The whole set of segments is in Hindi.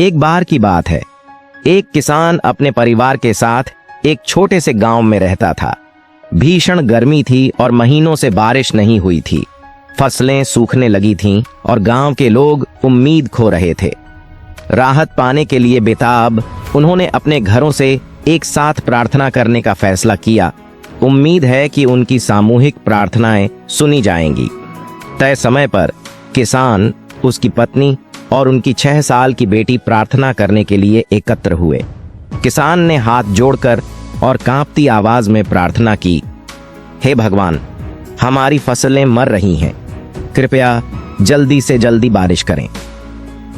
एक बार की बात है, एक किसान अपने परिवार के साथ एक छोटे से गांव में रहता था। भीषण गर्मी थी और महीनों से बारिश नहीं हुई थी। फसलें सूखने लगी थीं और गांव के लोग उम्मीद खो रहे थे। राहत पाने के लिए बेताब उन्होंने अपने घरों से एक साथ प्रार्थना करने का फैसला किया। उम्मीद है कि उनकी सामूहिक प्रार्थनाएं सुनी जाएंगी। तय समय पर किसान, उसकी पत्नी और उनकी 6 साल की बेटी प्रार्थना करने के लिए एकत्र हुए। किसान ने हाथ जोड़कर और कांपती आवाज में प्रार्थना की, हे भगवान, हमारी फसलें मर रही हैं, कृपया जल्दी से जल्दी बारिश करें।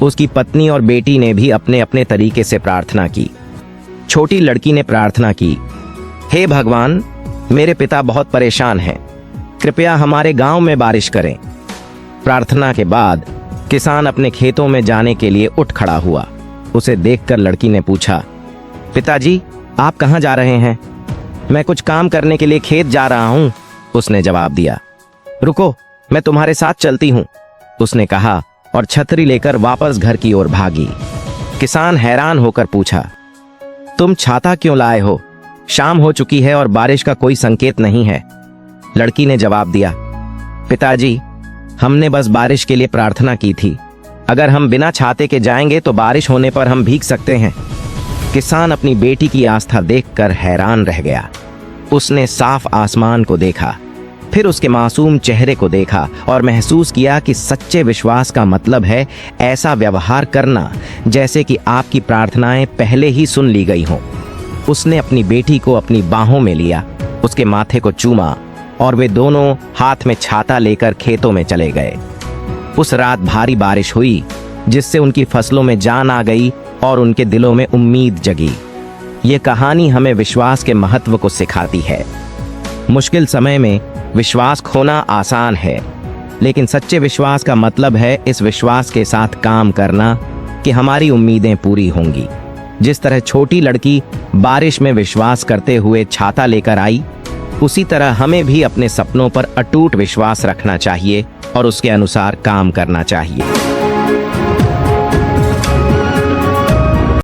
उसकी पत्नी और बेटी ने भी अपने अपने तरीके से प्रार्थना की। छोटी लड़की ने प्रार्थना की, हे भगवान, मेरे पिता बहुत परेशान हैं, कृपया हमारे गांव में बारिश करें। प्रार्थना के बाद किसान अपने खेतों में जाने के लिए उठ खड़ा हुआ। उसे देखकर लड़की ने पूछा, पिताजी, आप कहां जा रहे हैं? मैं कुछ काम करने के लिए खेत जा रहा हूं, उसने जवाब दिया। रुको, मैं तुम्हारे साथ चलती हूं, उसने कहा और छतरी लेकर वापस घर की ओर भागी। किसान हैरान होकर पूछा, तुम छाता क्यों लाए हो? शाम हो चुकी है और बारिश का कोई संकेत नहीं है। लड़की ने जवाब दिया, पिताजी, हमने बस बारिश के लिए प्रार्थना की थी। अगर हम बिना छाते के जाएंगे तो बारिश होने पर हम भीग सकते हैं। किसान अपनी बेटी की आस्था देखकर हैरान रह गया। उसने साफ आसमान को देखा, फिर उसके मासूम चेहरे को देखा और महसूस किया कि सच्चे विश्वास का मतलब है ऐसा व्यवहार करना जैसे कि आपकी प्रार्थनाएं पहले ही सुन ली गई हों। उसने अपनी बेटी को अपनी बाहों में लिया, उसके माथे को चूमा और वे दोनों हाथ में छाता लेकर खेतों में चले गए। उस रात भारी बारिश हुई जिससे उनकी फसलों में जान आ गई और उनके दिलों में उम्मीद जगी। ये कहानी हमें विश्वास के महत्व को सिखाती है। मुश्किल समय में विश्वास खोना आसान है, लेकिन सच्चे विश्वास का मतलब है इस विश्वास के साथ काम करना कि हमारी उम्मीदें पूरी होंगी। जिस तरह छोटी लड़की बारिश में विश्वास करते हुए छाता लेकर आई, उसी तरह हमें भी अपने सपनों पर अटूट विश्वास रखना चाहिए और उसके अनुसार काम करना चाहिए।